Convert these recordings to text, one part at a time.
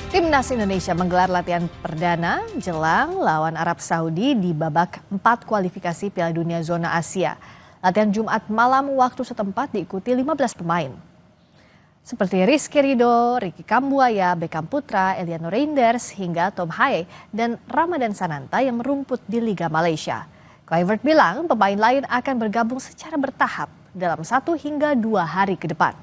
Timnas Indonesia menggelar latihan perdana jelang lawan Arab Saudi di babak 4 kualifikasi Piala Dunia Zona Asia. Latihan Jumat malam waktu setempat diikuti 15 pemain. Seperti Rizky Ridho, Ricky Kambuaya, Beckham Putra, Eliano Reinders, hingga Tom Haye dan Ramadan Sananta yang merumput di Liga Malaysia. Kluivert bilang pemain lain akan bergabung secara bertahap dalam 1 hingga 2 hari ke depan.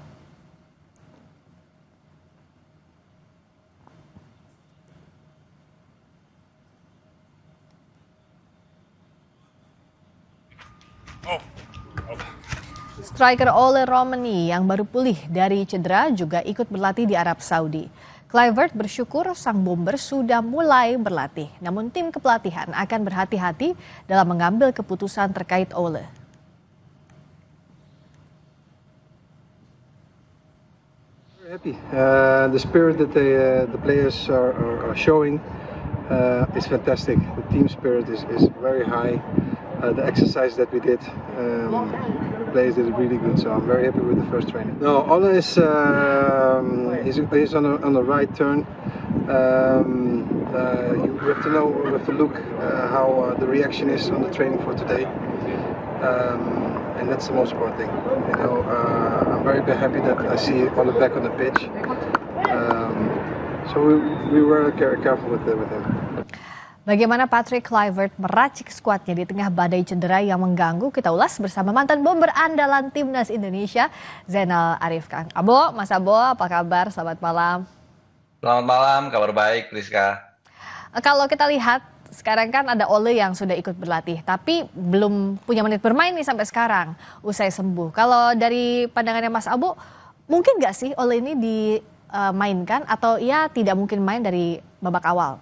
Striker Ole Romani yang baru pulih dari cedera juga ikut berlatih di Arab Saudi. Kluivert bersyukur sang bomber sudah mulai berlatih, namun tim kepelatihan akan berhati-hati dalam mengambil keputusan terkait Ole. Happy. The spirit that the players are showing is fantastic. The team spirit is very high. The exercise that we did, players did really good. So I'm very happy with the first training. No, Ole is he's on the right turn. You have to know, you have to look how the reaction is on the training for today. And that's the most important thing. You know, I'm very happy that I see Ole back on the pitch. So we were careful with him. Bagaimana Patrick Kluivert meracik skuadnya di tengah badai cedera yang mengganggu? Kita ulas bersama mantan bomber andalan Timnas Indonesia, Zainal Arif. Kang Abo, Mas Abo, apa kabar? Selamat malam. Selamat malam, kabar baik, Rizka. Kalau kita lihat, sekarang kan ada Ole yang sudah ikut berlatih, tapi belum punya menit bermain nih sampai sekarang, usai sembuh. Kalau dari pandangannya Mas Abo, mungkin nggak sih Ole ini dimainkan atau ia tidak mungkin main dari babak awal?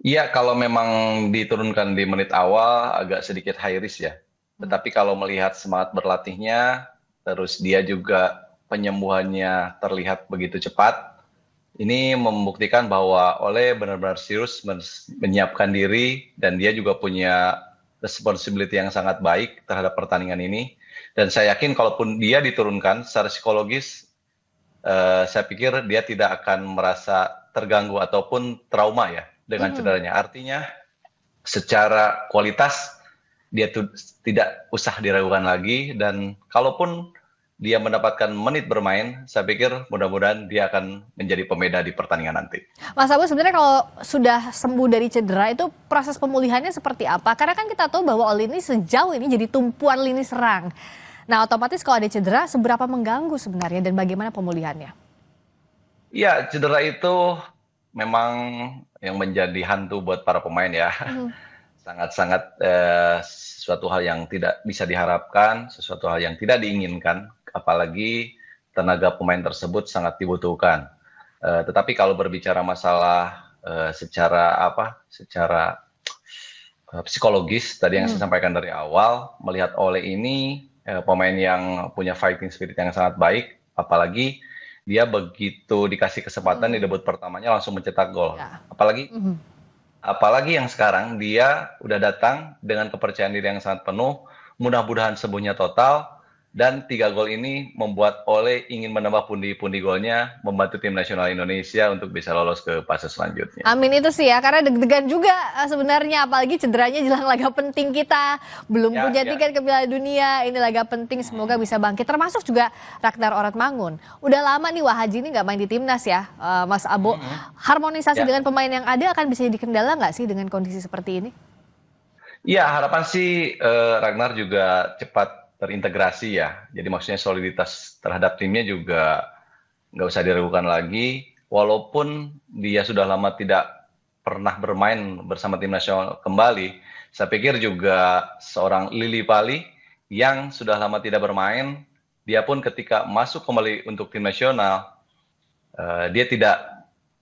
Iya, kalau memang diturunkan di menit awal agak sedikit high risk ya. Tetapi kalau melihat semangat berlatihnya, terus dia juga penyembuhannya terlihat begitu cepat, ini membuktikan bahwa Ole benar-benar serius menyiapkan diri dan dia juga punya responsibility yang sangat baik terhadap pertandingan ini. Dan saya yakin kalaupun dia diturunkan secara psikologis, saya pikir dia tidak akan merasa terganggu ataupun trauma ya dengan cederanya. Artinya secara kualitas dia tidak usah diragukan lagi, dan kalaupun dia mendapatkan menit bermain, saya pikir mudah-mudahan dia akan menjadi pembeda di pertandingan nanti. Mas Abu, sebenarnya kalau sudah sembuh dari cedera itu proses pemulihannya seperti apa? Karena kan kita tahu bahwa Ole ini sejauh ini jadi tumpuan lini serang. Nah, otomatis kalau ada cedera seberapa mengganggu sebenarnya dan bagaimana pemulihannya? Ya, cedera itu memang yang menjadi hantu buat para pemain ya. Sangat-sangat sesuatu hal yang tidak bisa diharapkan, sesuatu hal yang tidak diinginkan, apalagi tenaga pemain tersebut sangat dibutuhkan. Tetapi kalau berbicara masalah secara psikologis, tadi yang saya sampaikan dari awal, melihat Ole ini pemain yang punya fighting spirit yang sangat baik, apalagi dia begitu dikasih kesempatan di debut pertamanya langsung mencetak gol. Apalagi yang sekarang dia udah datang dengan kepercayaan diri yang sangat penuh, mudah-mudahan sembuhnya total, dan 3 gol ini membuat Ole ingin menambah pundi-pundi golnya, membantu tim nasional Indonesia untuk bisa lolos ke fase selanjutnya. Amin itu sih ya, karena deg-degan juga sebenarnya, apalagi cederanya jelang laga penting kita, belum punya tiket ke Piala Dunia, ini laga penting, semoga bisa bangkit. Termasuk juga Ragnar Oratmangun. Udah lama nih Wahaji ini nggak main di timnas ya, Mas Abo. Harmonisasi dengan pemain yang ada akan bisa jadi kendala nggak sih dengan kondisi seperti ini? Iya, harapan sih Ragnar juga cepat terintegrasi ya. Jadi maksudnya soliditas terhadap timnya juga nggak usah diragukan lagi. Walaupun dia sudah lama tidak pernah bermain bersama tim nasional kembali, saya pikir juga seorang Lili Pali yang sudah lama tidak bermain, dia pun ketika masuk kembali untuk tim nasional, dia tidak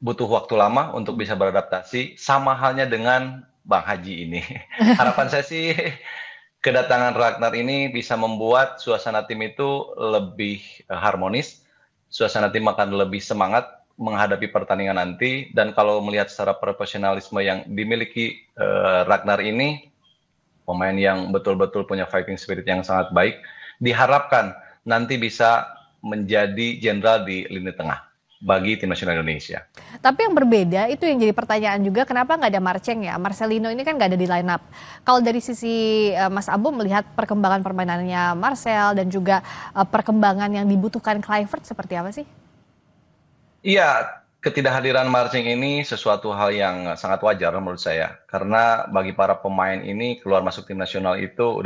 butuh waktu lama untuk bisa beradaptasi, sama halnya dengan Bang Haji ini. Harapan saya sih kedatangan Ragnar ini bisa membuat suasana tim itu lebih harmonis, suasana tim akan lebih semangat menghadapi pertandingan nanti, dan kalau melihat secara profesionalisme yang dimiliki Ragnar ini, pemain yang betul-betul punya fighting spirit yang sangat baik, diharapkan nanti bisa menjadi jenderal di lini tengah. bagi tim nasional Indonesia. Tapi yang berbeda itu yang jadi pertanyaan juga, kenapa nggak ada Marceng ya? Marcelino ini kan nggak ada di line up. Kalau dari sisi Mas Abu melihat perkembangan permainannya Marcel dan juga perkembangan yang dibutuhkan Kluivert seperti apa sih? Iya, ketidakhadiran Marcing ini sesuatu hal yang sangat wajar menurut saya. Karena bagi para pemain ini keluar masuk tim nasional itu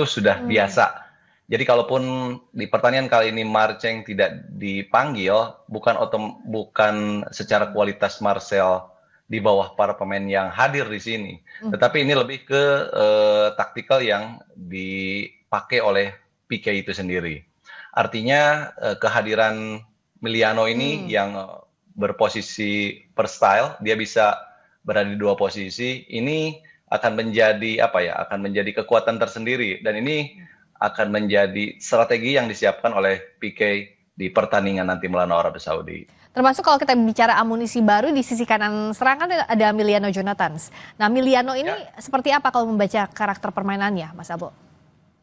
sudah biasa. Jadi kalaupun di pertandingan kali ini Marceng tidak dipanggil, bukan secara kualitas Marcel di bawah para pemain yang hadir di sini, tetapi ini lebih ke taktikal yang dipakai oleh Pique itu sendiri. Artinya kehadiran Miliano ini yang berposisi per style, dia bisa berada di dua posisi, ini akan menjadi akan menjadi kekuatan tersendiri, dan ini akan menjadi strategi yang disiapkan oleh Pique di pertandingan nanti melawan Arab Saudi. Termasuk kalau kita bicara amunisi baru di sisi kanan serang kan ada Emiliano Jonathans. Nah, Emiliano ini seperti apa kalau membaca karakter permainannya, Mas Abo?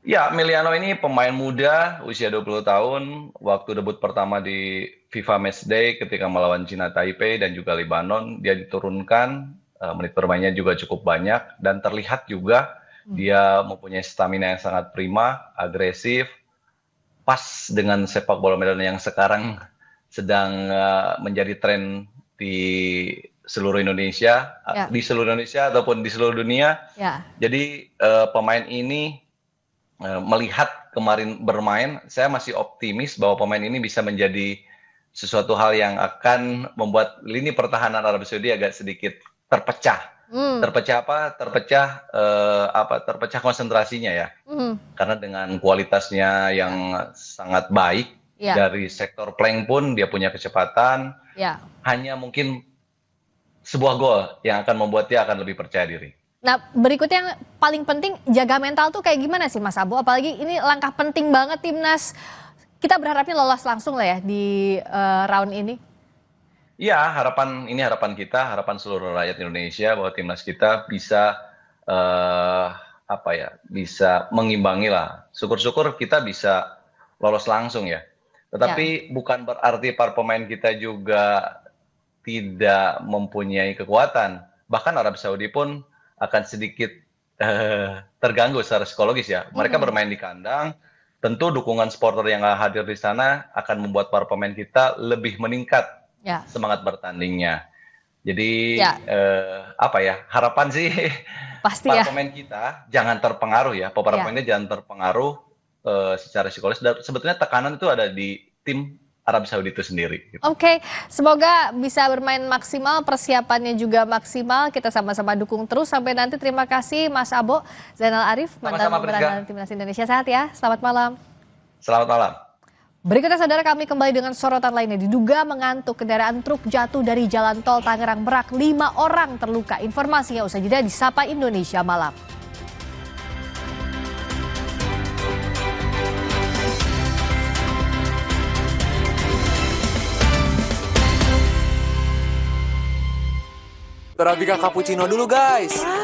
Ya, Emiliano ini pemain muda, usia 20 tahun, waktu debut pertama di FIFA Matchday ketika melawan China Taipei dan juga Lebanon, dia diturunkan, menit bermainnya juga cukup banyak, dan terlihat juga dia mempunyai stamina yang sangat prima, agresif, pas dengan sepak bola modern yang sekarang sedang menjadi tren di seluruh Indonesia, di seluruh Indonesia ataupun di seluruh dunia. Jadi pemain ini melihat kemarin bermain, saya masih optimis bahwa pemain ini bisa menjadi sesuatu hal yang akan membuat lini pertahanan Arab Saudi agak sedikit terpecah. Terpecah konsentrasinya ya. Karena dengan kualitasnya yang sangat baik, dari sektor flank pun dia punya kecepatan. Hanya mungkin sebuah gol yang akan membuat dia akan lebih percaya diri. Nah, berikutnya yang paling penting, jaga mental tuh kayak gimana sih Mas Abu? Apalagi ini langkah penting banget timnas. Kita berharapnya lolos langsung lah ya di round ini. Ya, harapan kita, harapan seluruh rakyat Indonesia bahwa timnas kita bisa bisa mengimbangi lah. Syukur-syukur kita bisa lolos langsung ya. Tetapi bukan berarti para pemain kita juga tidak mempunyai kekuatan. Bahkan Arab Saudi pun akan sedikit terganggu secara psikologis ya. Mereka bermain di kandang, tentu dukungan supporter yang hadir di sana akan membuat para pemain kita lebih meningkat semangat bertandingnya. Jadi harapan sih pasti para pemain kita jangan terpengaruh ya. Para pemainnya jangan terpengaruh secara psikologis. Dan sebetulnya tekanan itu ada di tim Arab Saudi itu sendiri. Oke, semoga bisa bermain maksimal, persiapannya juga maksimal. Kita sama-sama dukung terus sampai nanti. Terima kasih Mas Abo Zainal Arif, mantan pemain timnas Indonesia. Sehat ya. Selamat malam. Selamat malam. Berikutnya saudara, kami kembali dengan sorotan lainnya. Diduga mengantuk, kendaraan truk jatuh dari jalan tol Tangerang Merak. 5 orang terluka. Informasinya usai jeda di Sapa Indonesia Malam. Arabica cappuccino dulu guys.